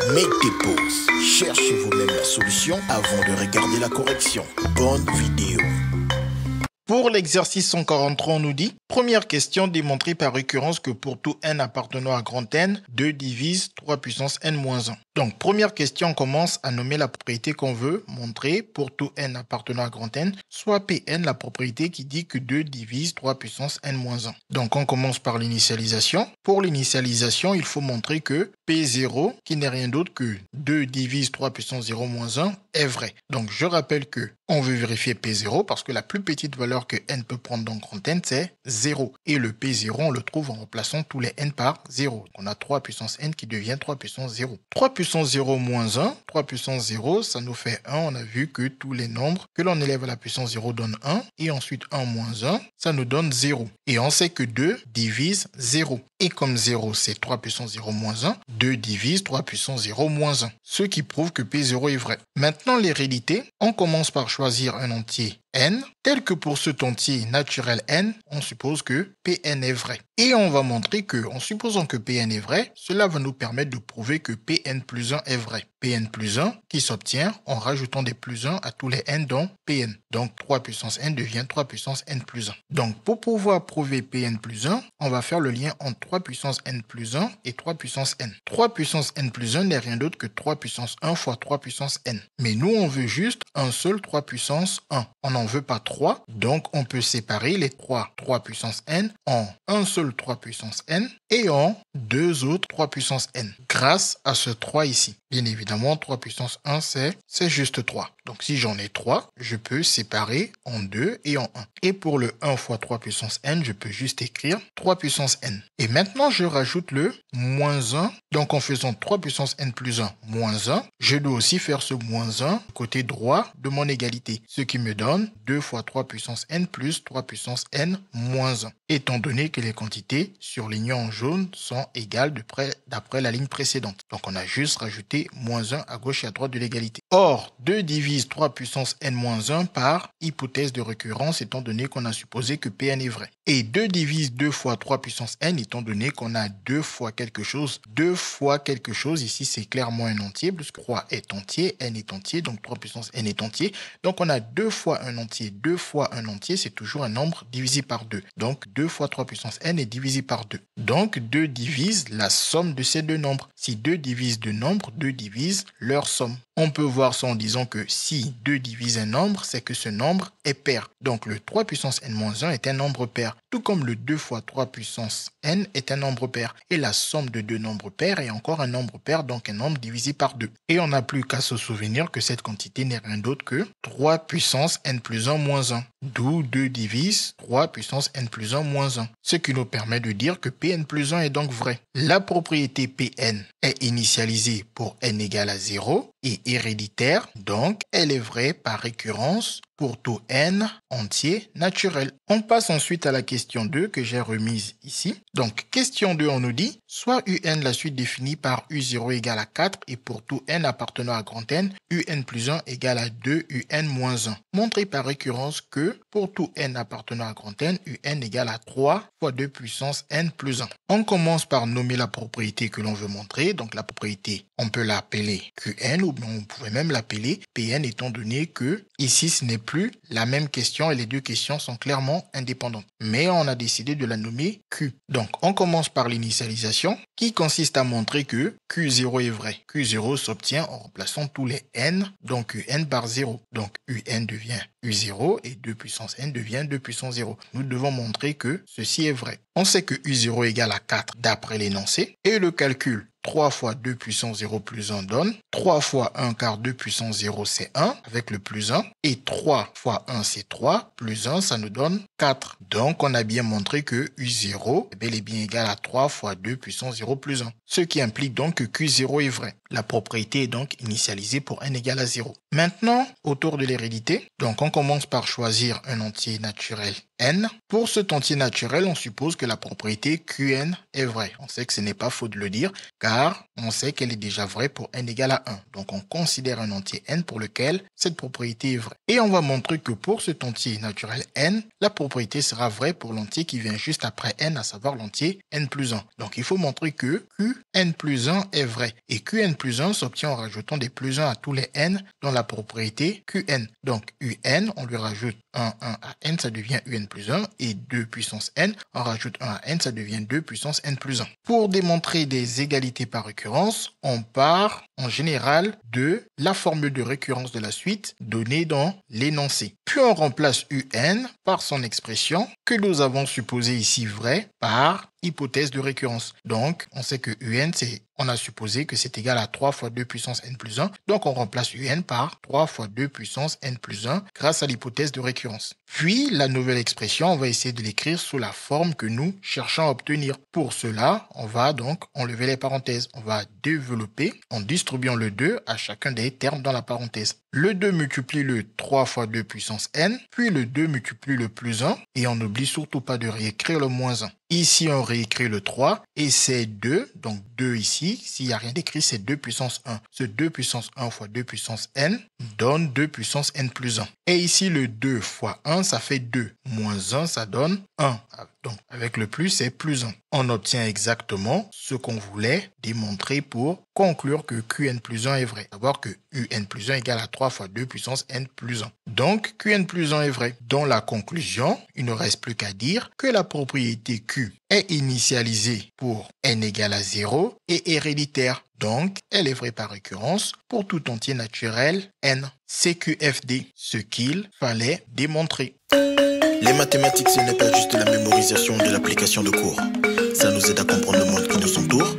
Make des pauses. Cherchez vous-même la solution avant de regarder la correction. Bonne vidéo. Pour l'exercice 143, on nous dit, première question, démontrer par récurrence que pour tout n appartenant à grand N, 2 divise 3 puissance n moins 1. Donc, première question, on commence à nommer la propriété qu'on veut montrer pour tout n appartenant à grand N, soit Pn, la propriété qui dit que 2 divise 3 puissance n moins 1. Donc, on commence par l'initialisation. Pour l'initialisation, il faut montrer que P0, qui n'est rien d'autre que 2 divise 3 puissance 0 moins 1, est vrai. Donc, je rappelle que on veut vérifier P0 parce que la plus petite valeur que n peut prendre dans grand N, c'est 0. Et le P0, on le trouve en remplaçant tous les n par 0. Donc, on a 3 puissance n qui devient 3 puissance 0. 3 puissance 0 moins 1, 3 puissance 0, ça nous fait 1. On a vu que tous les nombres que l'on élève à la puissance 0 donnent 1. Et ensuite 1 moins 1, ça nous donne 0. Et on sait que 2 divise 0. Et comme 0, c'est 3 puissance 0 moins 1, 2 divise 3 puissance 0 moins 1. Ce qui prouve que P0 est vrai. Maintenant, l'hérédité, on commence par choisir un entier n, tel que pour cet entier naturel n, on suppose que Pn est vrai. Et on va montrer que, en supposant que Pn est vrai, cela va nous permettre de prouver que Pn plus 1 est vrai. Pn plus 1 qui s'obtient en rajoutant des plus 1 à tous les n dans Pn. Donc 3 puissance n devient 3 puissance n plus 1. Donc pour pouvoir prouver Pn plus 1, on va faire le lien entre 3 puissance n plus 1 et 3 puissance n. 3 puissance n plus 1 n'est rien d'autre que 3 puissance 1 fois 3 puissance n. Mais nous, on veut juste un seul 3 puissance 1. On n'en veut pas 3, donc on peut séparer les 3 puissance n en un seul 3 puissance n et en deux autres 3 puissance n, grâce à ce 3 ici. Bien évidemment, 3 puissance 1, c'est juste 3. Donc si j'en ai 3, je peux séparer en 2 et en 1. Et pour le 1 fois 3 puissance n, je peux juste écrire 3 puissance n. Et maintenant, je rajoute le moins 1. Donc en faisant 3 puissance n plus 1 moins 1, je dois aussi faire ce moins 1 côté droit de mon égalité. Ce qui me donne 2 fois 3 puissance n plus 3 puissance n moins 1. Étant donné que les quantités surlignées en jaune sont égales d'après la ligne précédente. Donc on a juste rajouté moins 1 à gauche et à droite de l'égalité. Or, 2 divise 3 puissance n moins 1 par hypothèse de récurrence étant donné qu'on a supposé que Pn est vrai. Et 2 divise 2 fois 3 puissance n étant donné qu'on a 2 fois quelque chose. 2 fois quelque chose, ici c'est clairement un entier, puisque 3 est entier, n est entier, donc 3 puissance n est entier. Donc on a 2 fois un entier. 2 fois un entier, c'est toujours un nombre divisé par 2. Donc 2 fois 3 puissance n est divisé par 2. Donc 2 divise la somme de ces deux nombres. Si 2 divise deux nombres, 2 divise leur somme. On peut voir ça en disant que si 2 divise un nombre, c'est que ce nombre est pair. Donc le 3 puissance n-1 est un nombre pair, tout comme le 2 fois 3 puissance n est un nombre pair. Et la somme de deux nombres pairs est encore un nombre pair, donc un nombre divisé par 2. Et on n'a plus qu'à se souvenir que cette quantité n'est rien d'autre que 3 puissance n plus 1 moins 1. D'où 2 divise 3 puissance n plus 1 moins 1. Ce qui nous permet de dire que Pn plus 1 est donc vrai. La propriété Pn est initialisée pour n égale à 0 et héréditaire, donc elle est vraie par récurrence pour tout n entier naturel. On passe ensuite à la question 2 que j'ai remise ici. Donc question 2, on nous dit soit un la suite définie par u0 égale à 4 et pour tout n appartenant à grand N, un plus 1 égale à 2 un moins 1. Montrez par récurrence que pour tout n appartenant à grand N, un égale à 3 fois 2 puissance n plus 1. On commence par nommer la propriété que l'on veut montrer. Donc la propriété, on peut l'appeler Qn ou bien on pourrait même l'appeler Pn étant donné que ici ce n'est plus la même question et les deux questions sont clairement indépendantes. Mais on a décidé de la nommer Q. Donc on commence par l'initialisation qui consiste à montrer que Q0 est vrai. Q0 s'obtient en remplaçant tous les n, donc un par 0. Donc un devient u0 et 2 puissance n devient 2 puissance 0. Nous devons montrer que ceci est vrai. On sait que u0 égale à 4 d'après l'énoncé et le calcul 3 fois 2 puissance 0 plus 1 donne 3 fois 1 car 2 puissance 0 c'est 1 avec le plus 1 et 3 fois 1 c'est 3 plus 1 ça nous donne 4. Donc on a bien montré que U0 est bel et bien égal à 3 fois 2 puissance 0 plus 1. Ce qui implique donc que Q0 est vrai. La propriété est donc initialisée pour n égale à 0. Maintenant, autour de l'hérédité, donc on commence par choisir un entier naturel n. Pour cet entier naturel, on suppose que la propriété Qn est vraie. On sait que ce n'est pas faux de le dire, car on sait qu'elle est déjà vraie pour n égale à 1. Donc on considère un entier n pour lequel cette propriété est vraie. Et on va montrer que pour cet entier naturel n, la propriété sera vraie pour l'entier qui vient juste après n, à savoir l'entier n plus 1. Donc il faut montrer que Qn plus 1 est vrai. Et Qn plus 1 s'obtient en rajoutant des plus 1 à tous les n dans la propriété Qn. Donc Un, on lui rajoute 1 à n, ça devient Un plus 1. Et 2 puissance n, on rajoute 1 à n, ça devient 2 puissance n plus 1. Pour démontrer des égalités par récurrence, on part en général de la formule de récurrence de la suite donnée dans l'énoncé. Puis on remplace Un par son expression que nous avons supposée ici vraie par hypothèse de récurrence. Donc, on sait que Un, on a supposé que c'est égal à 3 fois 2 puissance n plus 1. Donc, on remplace Un par 3 fois 2 puissance n plus 1 grâce à l'hypothèse de récurrence. Puis, la nouvelle expression, on va essayer de l'écrire sous la forme que nous cherchons à obtenir. Pour cela, on va donc enlever les parenthèses. On va développer en distribuant le 2 à chacun des termes dans la parenthèse. Le 2 multiplie le 3 fois 2 puissance n, puis le 2 multiplie le plus 1, et on n'oublie surtout pas de réécrire le moins 1. Ici, on réécrit le 3, et c'est 2, donc 2 ici, s'il n'y a rien d'écrit, c'est 2 puissance 1. Ce 2 puissance 1 fois 2 puissance n donne 2 puissance n plus 1. Et ici, le 2 fois 1, ça fait 2. Moins 1, ça donne 1. Donc, avec le plus, c'est plus 1. On obtient exactement ce qu'on voulait démontrer pour conclure que Qn plus 1 est vrai. Savoir que Un plus 1 égale à 3 fois 2 puissance n plus 1. Donc, Qn plus 1 est vrai. Dans la conclusion, il ne reste plus qu'à dire que la propriété Q est initialisée pour n égale à 0 et héréditaire. Donc, elle est vraie par récurrence pour tout entier naturel n. CQFD, ce qu'il fallait démontrer. Les mathématiques, ce n'est pas juste la mémorisation de l'application de cours. Ça nous aide à comprendre le monde qui nous entoure